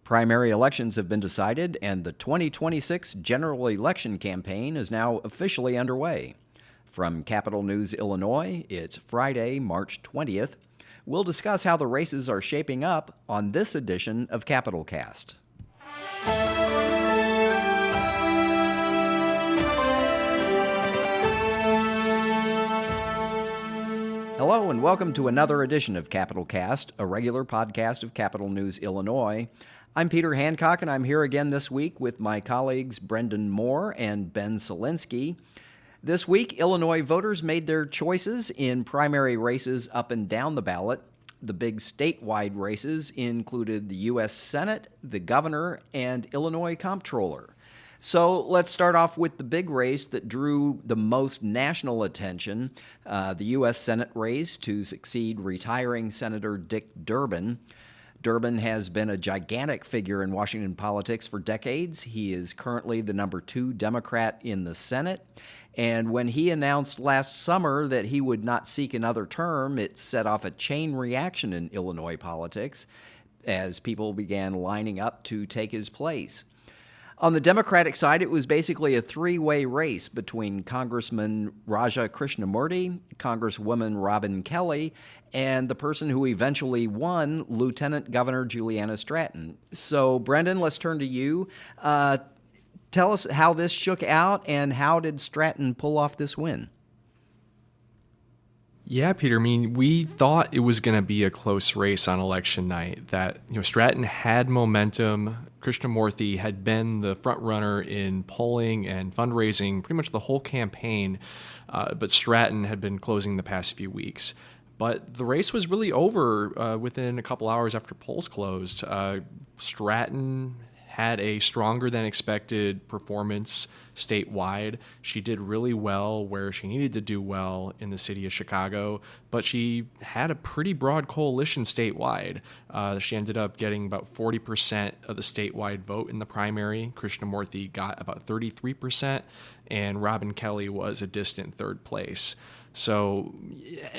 Primary elections have been decided, and the 2026 general election campaign is now officially underway. From Capital News, Illinois, it's Friday, March 20th. We'll discuss how the races are shaping up on this edition of Capital Cast. Hello and welcome to another edition of Capital Cast, a regular podcast of Capital News, Illinois. I'm Peter Hancock, and I'm here again this week with my colleagues Brenden Moore and Ben Szalinski. This week, Illinois voters made their choices in primary races up and down the ballot. The big statewide races included the U.S. Senate, the governor, and Illinois comptroller. So let's start off with the big race that drew the most national attention, the U.S. Senate race to succeed retiring Senator Dick Durbin. Durbin has been a gigantic figure in Washington politics for decades. He is currently the number 2 Democrat in the Senate. And when he announced last summer that he would not seek another term, it set off a chain reaction in Illinois politics as people began lining up to take his place. On the Democratic side, it was basically a three-way race between Congressman Raja Krishnamurti, Congresswoman Robin Kelly, and the person who eventually won, Lieutenant Governor Juliana Stratton. So, Brenden, let's turn to you. Tell us how this shook out, and how did Stratton pull off this win? Yeah, Peter, I mean, we thought it was going to be a close race on election night, that Stratton had momentum. Krishnamurti had been the front runner in polling and fundraising pretty much the whole campaign, but Stratton had been closing the past few weeks. But the race was really over within a couple hours after polls closed. Stratton had a stronger than expected performance statewide. She did really well where she needed to do well in the city of Chicago, but she had a pretty broad coalition statewide. She ended up getting about 40% of the statewide vote in the primary. Krishnamurti got about 33%, and Robin Kelly was a distant third place. So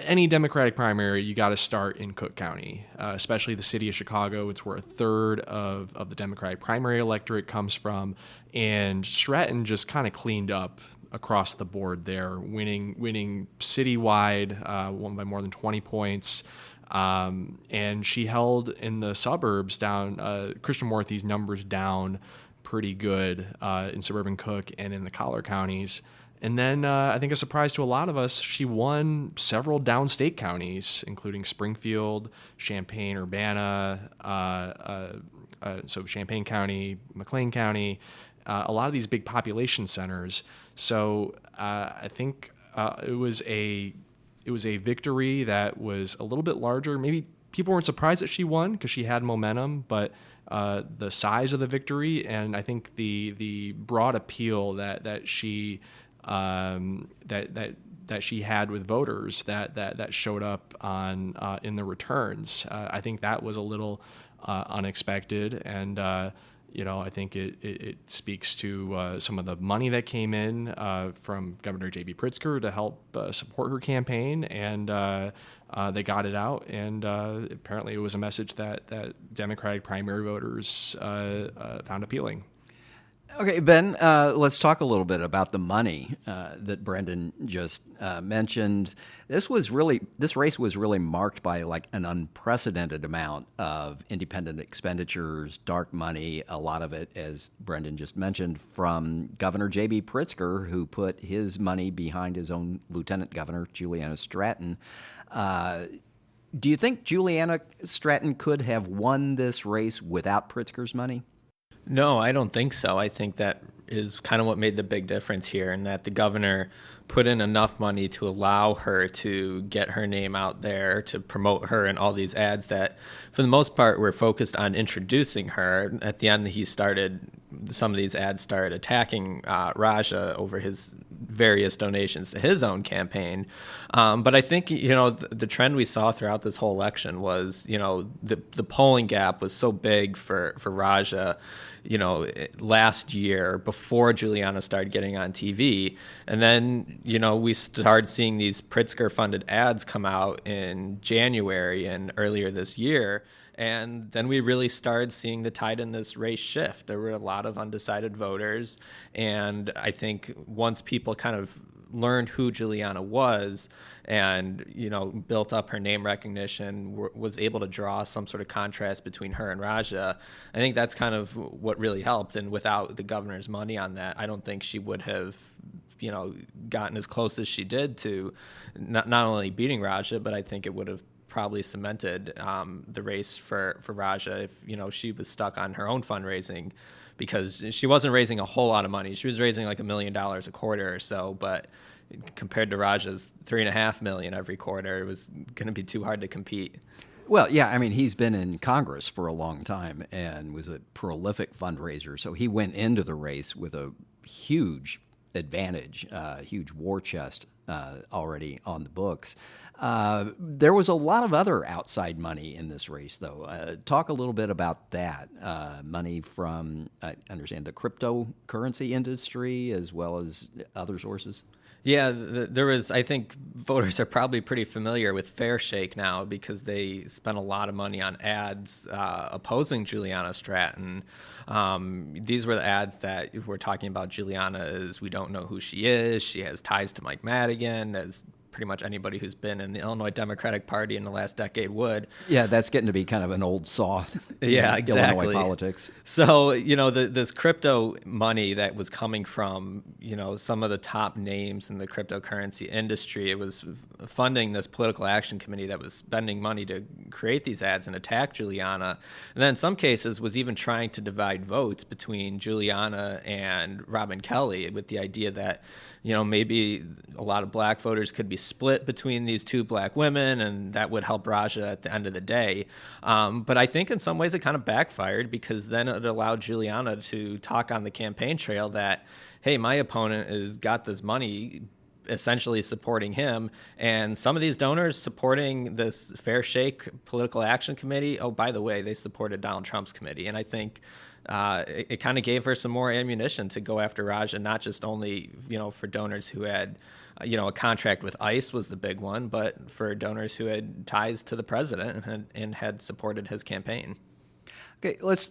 any Democratic primary, you got to start in Cook County, especially the city of Chicago. It's where a third of the Democratic primary electorate comes from. And Stratton just kind of cleaned up across the board there, winning citywide, won by more than 20 points. And she held in the suburbs down, Krishnamurti's numbers down pretty good in suburban Cook and in the collar counties. And then I think a surprise to a lot of us, she won several downstate counties, including Springfield, Champaign-Urbana, so Champaign County, McLean County, a lot of these big population centers. So I think it was a victory that was a little bit larger. Maybe people weren't surprised that she won because she had momentum, but the size of the victory and I think the broad appeal that she that she had with voters that showed up on in the returns. I think that was a little unexpected, and I think it speaks to some of the money that came in from Governor J.B. Pritzker to help support her campaign, and they got it out, and apparently it was a message that Democratic primary voters found appealing. Okay, Ben, let's talk a little bit about the money that Brenden just mentioned. This race was really marked by like an unprecedented amount of independent expenditures, dark money, a lot of it, as Brenden just mentioned, from Governor J.B. Pritzker, who put his money behind his own Lieutenant Governor, Juliana Stratton. Do you think Juliana Stratton could have won this race without Pritzker's money? No, I don't think so. I think that is kind of what made the big difference here, and that the governor put in enough money to allow her to get her name out there, to promote her in all these ads that, for the most part, were focused on introducing her. At the end, some of these ads started attacking Raja over his various donations to his own campaign. But I think, the trend we saw throughout this whole election was, the polling gap was so big for Raja, last year before Juliana started getting on TV. And then, we started seeing these Pritzker-funded ads come out in January and earlier this year. And then we really started seeing the tide in this race shift. There were a lot of undecided voters. And I think once people kind of learned who Juliana was and, built up her name recognition, was able to draw some sort of contrast between her and Raja, I think that's kind of what really helped. And without the governor's money on that, I don't think she would have gotten as close as she did to not only beating Raja, but I think it would have probably cemented the race for Raja if, she was stuck on her own fundraising, because she wasn't raising a whole lot of money. She was raising like $1 million a quarter or so, but compared to Raja's $3.5 million every quarter, it was going to be too hard to compete. Well, yeah, I mean, he's been in Congress for a long time and was a prolific fundraiser. So he went into the race with a huge advantage, huge war chest already on the books. There was a lot of other outside money in this race, though. Talk a little bit about that. Money from, I understand, the cryptocurrency industry as well as other sources. Yeah, there was, I think voters are probably pretty familiar with Fair Shake now because they spent a lot of money on ads opposing Juliana Stratton. These were the ads that were talking about Juliana as we don't know who she is. She has ties to Mike Madigan, as pretty much anybody who's been in the Illinois Democratic Party in the last decade would. Yeah, that's getting to be kind of an old saw in exactly. Illinois politics. So, this crypto money that was coming from, some of the top names in the cryptocurrency industry, it was funding this political action committee that was spending money to create these ads and attack Juliana. And then in some cases was even trying to divide votes between Juliana and Robin Kelly with the idea that, maybe a lot of black voters could be split between these two black women, and that would help Raja at the end of the day. But I think in some ways it kind of backfired, because then it allowed Juliana to talk on the campaign trail that, hey, my opponent has got this money essentially supporting him, and some of these donors supporting this Fair Shake political action committee, oh, by the way, they supported Donald Trump's committee. And I think it kind of gave her some more ammunition to go after Raja, not just only, for donors who had, a contract with ICE was the big one, but for donors who had ties to the president and had supported his campaign. Okay, let's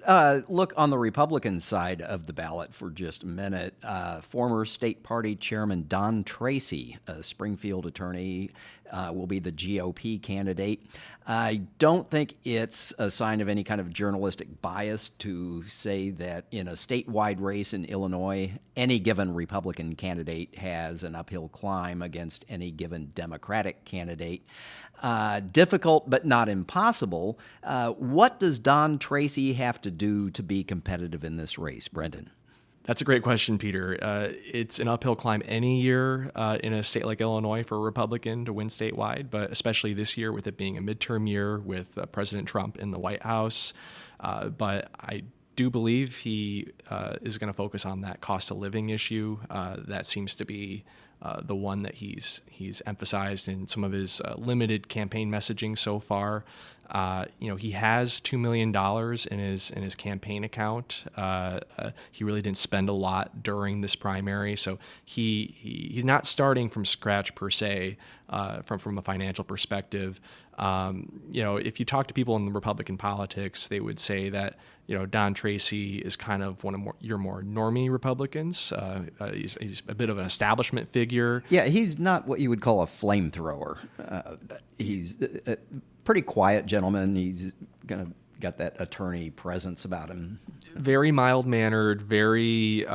look on the Republican side of the ballot for just a minute. Former state party chairman Don Tracy, a Springfield attorney, will be the GOP candidate. I don't think it's a sign of any kind of journalistic bias to say that in a statewide race in Illinois, any given Republican candidate has an uphill climb against any given Democratic candidate. Difficult, but not impossible. What does Don Tracy have to do to be competitive in this race, Brenden? That's a great question, Peter. It's an uphill climb any year in a state like Illinois for a Republican to win statewide, but especially this year with it being a midterm year with President Trump in the White House. But I do believe he is going to focus on that cost of living issue. That seems to be the one that he's emphasized in some of his limited campaign messaging so far. He has $2 million in his campaign account. He really didn't spend a lot during this primary, so he's not starting from scratch per se from a financial perspective. If you talk to people in the Republican politics, they would say that Don Tracy is kind of one of your more normie Republicans. He's a bit of an establishment figure. Yeah, he's not what you would call a flamethrower. He's a pretty quiet gentleman. He's got that attorney presence about him. Very mild-mannered, very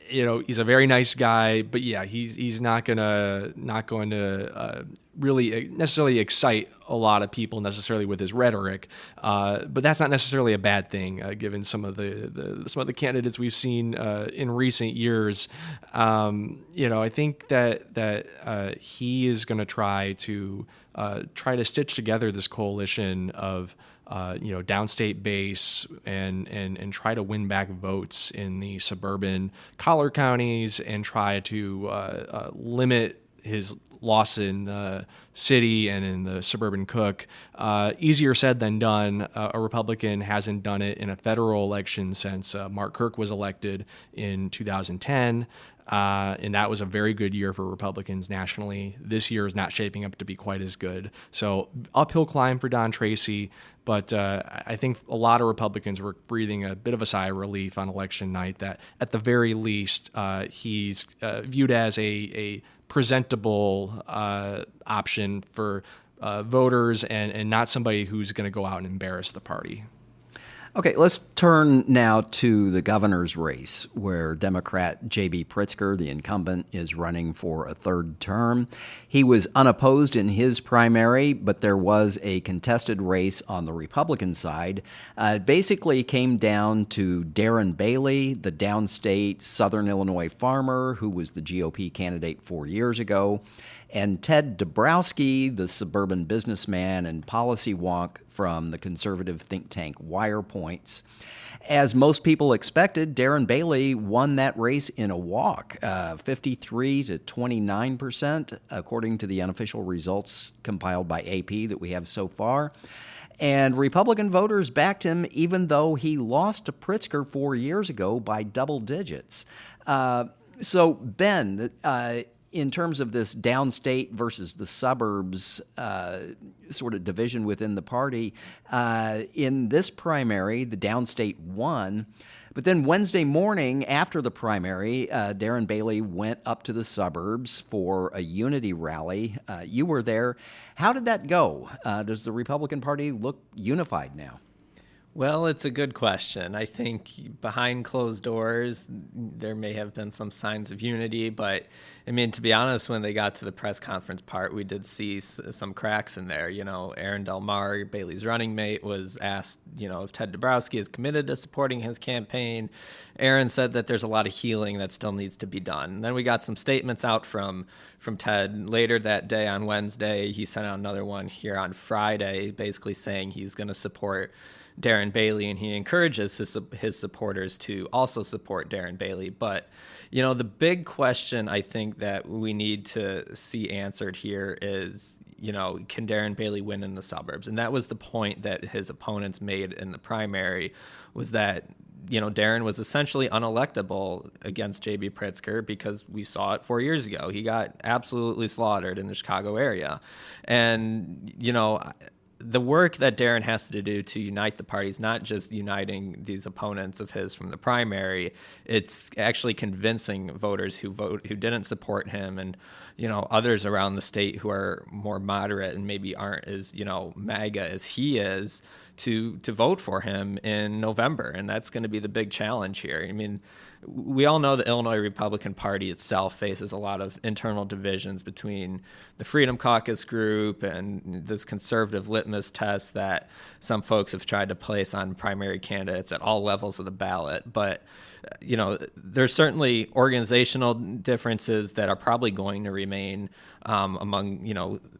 he's a very nice guy, but yeah, he's not going to really necessarily excite a lot of people necessarily with his rhetoric, but that's not necessarily a bad thing given some of the candidates we've seen in recent years. I think that he is going to try to stitch together this coalition of downstate base and try to win back votes in the suburban collar counties and try to limit his loss in the city and in the suburban Cook. Easier said than done. A Republican hasn't done it in a federal election since Mark Kirk was elected in 2010. And that was a very good year for Republicans nationally. This year is not shaping up to be quite as good. So uphill climb for Don Tracy, but I think a lot of Republicans were breathing a bit of a sigh of relief on election night that at the very least he's viewed as a presentable option for voters and not somebody who's going to go out and embarrass the party. Okay, let's turn now to the governor's race, where Democrat J.B. Pritzker, the incumbent, is running for a third term. He was unopposed in his primary, but there was a contested race on the Republican side. It basically came down to Darren Bailey, the downstate Southern Illinois farmer who was the GOP candidate 4 years ago, and Ted Dabrowski, the suburban businessman and policy wonk from the conservative think tank Wirepoints. As most people expected, Darren Bailey won that race in a walk, 53 to 29%, according to the unofficial results compiled by AP that we have so far. And Republican voters backed him even though he lost to Pritzker 4 years ago by double digits. So, Ben, in terms of this downstate versus the suburbs sort of division within the party, in this primary, the downstate won. But then Wednesday morning after the primary, Darren Bailey went up to the suburbs for a unity rally. You were there. How did that go? Does the Republican Party look unified now? Well, it's a good question. I think behind closed doors, there may have been some signs of unity, but I mean, to be honest, when they got to the press conference part, we did see some cracks in there. You know, Aaron Del Mar, Bailey's running mate, was asked, if Ted Dabrowski is committed to supporting his campaign. Aaron said that there's a lot of healing that still needs to be done. And then we got some statements out from Ted later that day on Wednesday. He sent out another one here on Friday, basically saying he's going to support Darren Bailey, and he encourages his supporters to also support Darren Bailey. But, the big question I think that we need to see answered here is, can Darren Bailey win in the suburbs? And that was the point that his opponents made in the primary, was that, Darren was essentially unelectable against J.B. Pritzker because we saw it 4 years ago. He got absolutely slaughtered in the Chicago area. And, the work that Darren has to do to unite the party is not just uniting these opponents of his from the primary. It's actually convincing voters who didn't support him and, others around the state who are more moderate and maybe aren't as, MAGA as he is to vote for him in November. And that's going to be the big challenge here. I mean, we all know the Illinois Republican Party itself faces a lot of internal divisions between the Freedom Caucus group and this conservative litmus test that some folks have tried to place on primary candidates at all levels of the ballot. But, there's certainly organizational differences that are probably going to remain among,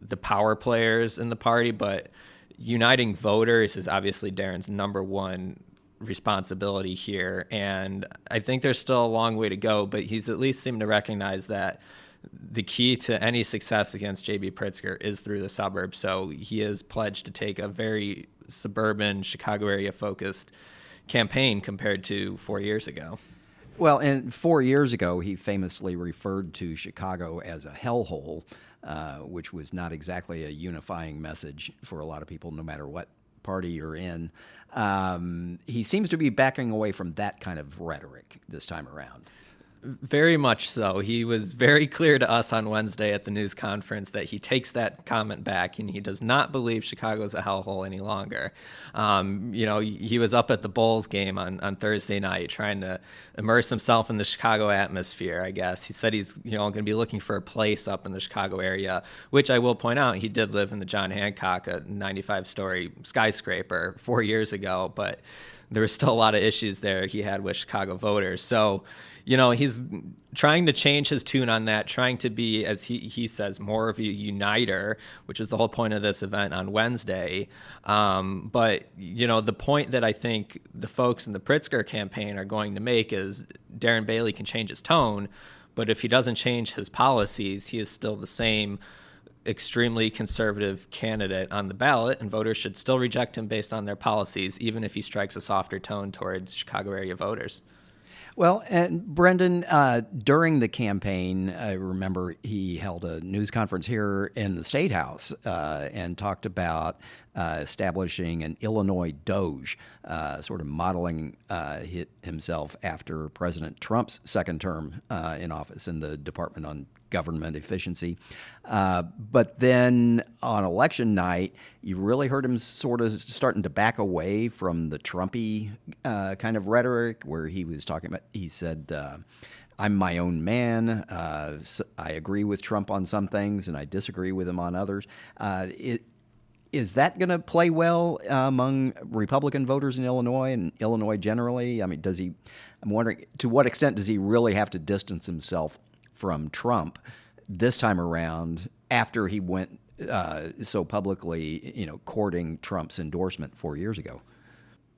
the power players in the party. But uniting voters is obviously Darren's number one responsibility here, and I think there's still a long way to go, but he's at least seemed to recognize that the key to any success against J.B. Pritzker is through the suburbs. So he is pledged to take a very suburban Chicago area focused campaign compared to 4 years ago. Well, and 4 years ago, he famously referred to Chicago as a hellhole, which was not exactly a unifying message for a lot of people, no matter what party you're in. He seems to be backing away from that kind of rhetoric this time around. Very much so. He was very clear to us on Wednesday at the news conference that he takes that comment back and he does not believe Chicago's a hellhole any longer. He was up at the Bulls game on Thursday night trying to immerse himself in the Chicago atmosphere, I guess. He said he's going to be looking for a place up in the Chicago area, which I will point out, he did live in the John Hancock, a 95-story skyscraper 4 years ago, but there were still a lot of issues there he had with Chicago voters. So, he's trying to change his tune on that, trying to be, as he says, more of a uniter, which is the whole point of this event on Wednesday. But, the point that I think the folks in the Pritzker campaign are going to make is Darren Bailey can change his tone, But if he doesn't change his policies, he is still the same extremely conservative candidate on the ballot, and voters should still reject him based on their policies, even if he strikes a softer tone towards Chicago area voters. Well, and Brenden, during the campaign, I remember he held a news conference here in the State House and talked about establishing an Illinois Doge, sort of modeling himself after President Trump's second term in office in the Department on Government Efficiency. But then on election night, you really heard him sort of starting to back away from the Trumpy kind of rhetoric where he was talking about, he said, I'm my own man. So I agree with Trump on some things and I disagree with him on others. Is that going to play well among Republican voters in Illinois and Illinois generally? I mean, I'm wondering, to what extent does he really have to distance himself from Trump this time around after he went so publicly, courting Trump's endorsement 4 years ago?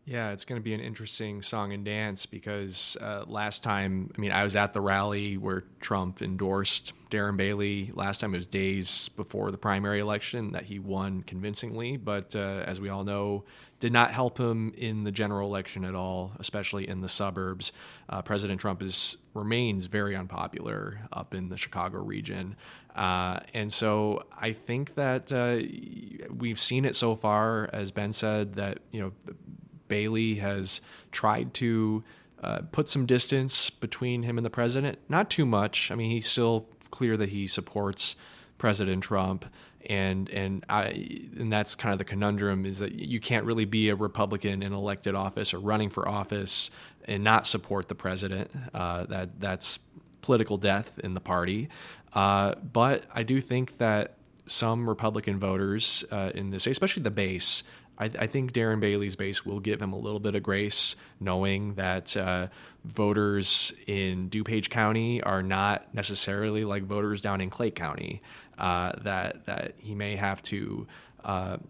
Yeah, it's going to be an interesting song and dance because last time, I was at the rally where Trump endorsed Darren Bailey. Last time it was days before the primary election that he won convincingly, but as we all know, did not help him in the general election at all, especially in the suburbs. President Trump remains very unpopular up in the Chicago region. And so I think that we've seen it so far, as Ben said, that, Bailey has tried to put some distance between him and the president. Not too much. He's still clear that he supports President Trump, and that's kind of the conundrum, is that you can't really be a Republican in elected office or running for office and not support the president. That's political death in the party. But I do think that some Republican voters in this, especially the base, I think Darren Bailey's base will give him a little bit of grace, knowing that voters in DuPage County are not necessarily like voters down in Clay County, that he may have to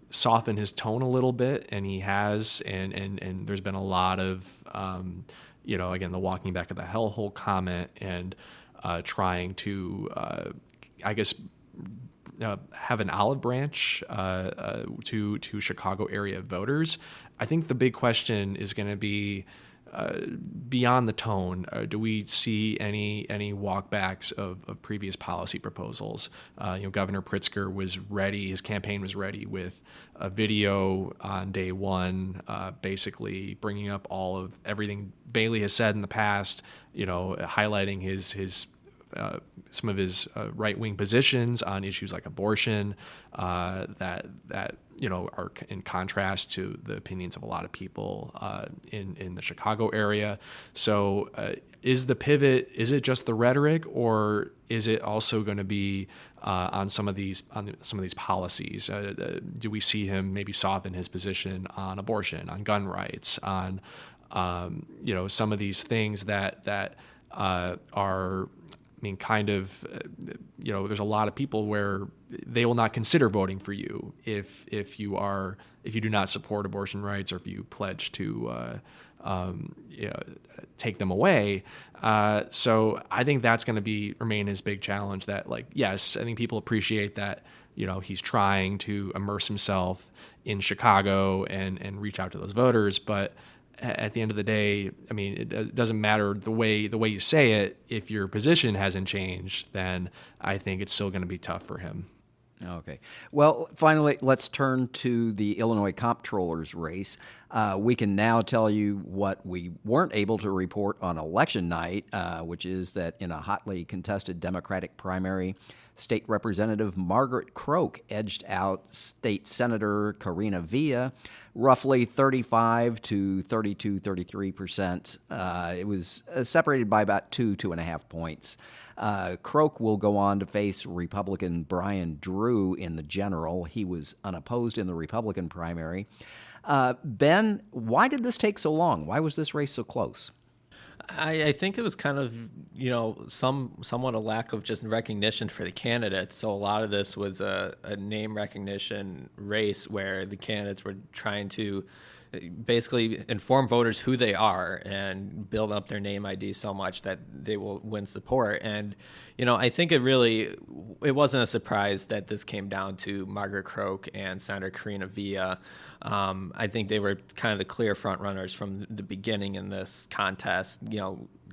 soften his tone a little bit, and he has, and there's been a lot of, again, the walking back of the hellhole comment and trying to, have an olive branch to Chicago area voters. I think the big question is going to be beyond the tone. Do we see any walkbacks of previous policy proposals? Governor Pritzker was ready. His campaign was ready with a video on day one, basically bringing up all of everything Bailey has said in the past. Highlighting his some of his right-wing positions on issues like abortion that are in contrast to the opinions of a lot of people in the Chicago area. So is the pivot, is it just the rhetoric, or is it also going to be on some of these policies? Do we see him maybe soften his position on abortion, on gun rights, on some of these things that are, there's a lot of people where they will not consider voting for you if you do not support abortion rights, or if you pledge to take them away. So I think that's going to remain his big challenge. That, yes, I think people appreciate that he's trying to immerse himself in Chicago and reach out to those voters, but at the end of the day, it doesn't matter the way you say it. If your position hasn't changed, then I think it's still going to be tough for him. Okay. Well, finally, let's turn to the Illinois comptroller's race. We can now tell you what we weren't able to report on election night, which is that in a hotly contested Democratic primary, State Representative Margaret Croak edged out State Senator Karina Villa roughly 35 to 33%. It was separated by about 2.5 points. Croak will go on to face Republican Brian Drew in the general. He was unopposed in the Republican primary. Ben, why did this take so long? Why was this race so close? I think it was kind of, somewhat a lack of just recognition for the candidates. So a lot of this was a name recognition race where the candidates were trying to basically inform voters who they are and build up their name ID so much that they will win support. And, I think it wasn't a surprise that this came down to Margaret Croke and Senator Karina Villa. I think they were kind of the clear front runners from the beginning in this contest.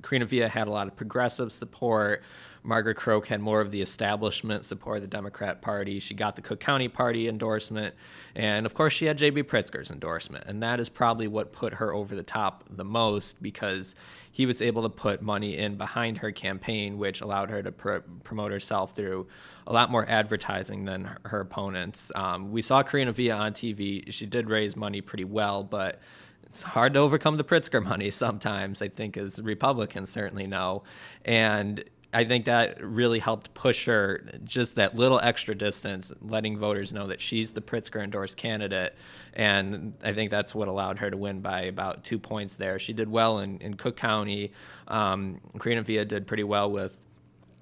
Karina Villa had a lot of progressive support. Margaret Croke had more of the establishment support of the Democrat Party. She got the Cook County Party endorsement. And, of course, she had J.B. Pritzker's endorsement. And that is probably what put her over the top the most, because he was able to put money in behind her campaign, which allowed her to promote herself through a lot more advertising than her opponents. We saw Karina Villa on TV. She did raise money pretty well, but it's hard to overcome the Pritzker money sometimes, I think, as Republicans certainly know. And I think that really helped push her just that little extra distance, letting voters know that she's the Pritzker-endorsed candidate. And I think that's what allowed her to win by about 2 points there. She did well in Cook County. Karina Villa did pretty well with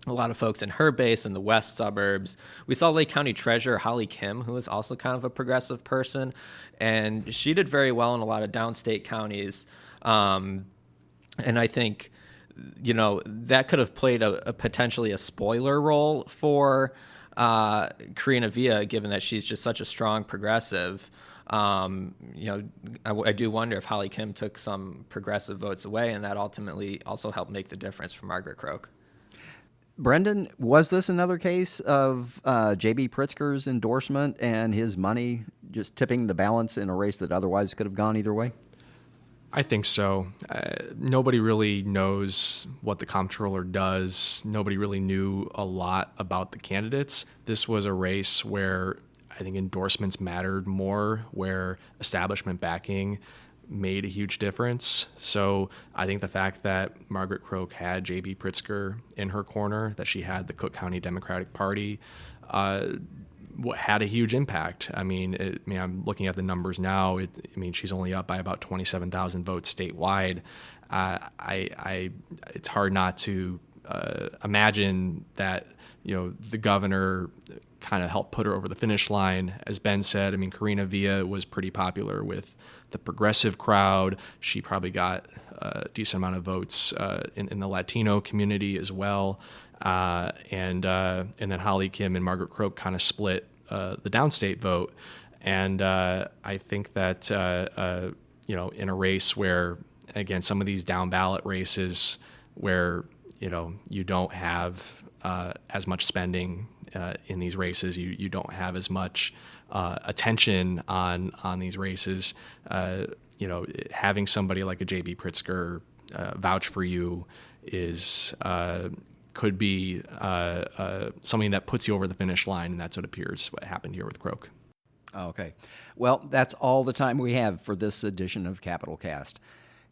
a lot of folks in her base in the west suburbs. We saw Lake County Treasurer Holly Kim, who is also kind of a progressive person, and she did very well in a lot of downstate counties. And I think, that could have played a potentially a spoiler role for Karina Villa, given that she's just such a strong progressive. I do wonder if Holly Kim took some progressive votes away, and that ultimately also helped make the difference for Margaret Croke. Brenden, was this another case of J.B. Pritzker's endorsement and his money just tipping the balance in a race that otherwise could have gone either way? I think so. Nobody really knows what the comptroller does. Nobody really knew a lot about the candidates. This was a race where I think endorsements mattered more, where establishment backing made a huge difference. So I think the fact that Margaret Croke had J.B. Pritzker in her corner, that she had the Cook County Democratic Party, had a huge impact. I'm looking at the numbers now. She's only up by about 27,000 votes statewide. It's hard not to imagine that the governor kind of helped put her over the finish line. As Ben said, Karina Villa was pretty popular with the progressive crowd. She probably got a decent amount of votes in the Latino community as well. And then Holly Kim and Margaret Croke kind of split the downstate vote. And I think that, in a race where, again, some of these down ballot races where, you don't have as much spending in these races, you don't have as much attention on these races, having somebody like a J.B. Pritzker vouch for you could be something that puts you over the finish line, and that's what appears what happened here with Croke. Okay. Well, that's all the time we have for this edition of Capital Cast.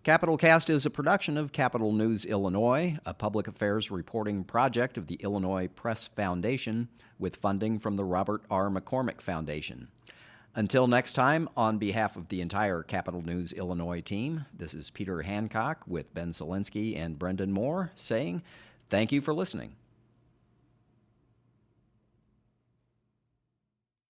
Capital Cast is a production of Capital News Illinois, a public affairs reporting project of the Illinois Press Foundation with funding from the Robert R. McCormick Foundation. Until next time, on behalf of the entire Capital News Illinois team, this is Peter Hancock with Ben Szalinski and Brenden Moore saying thank you for listening.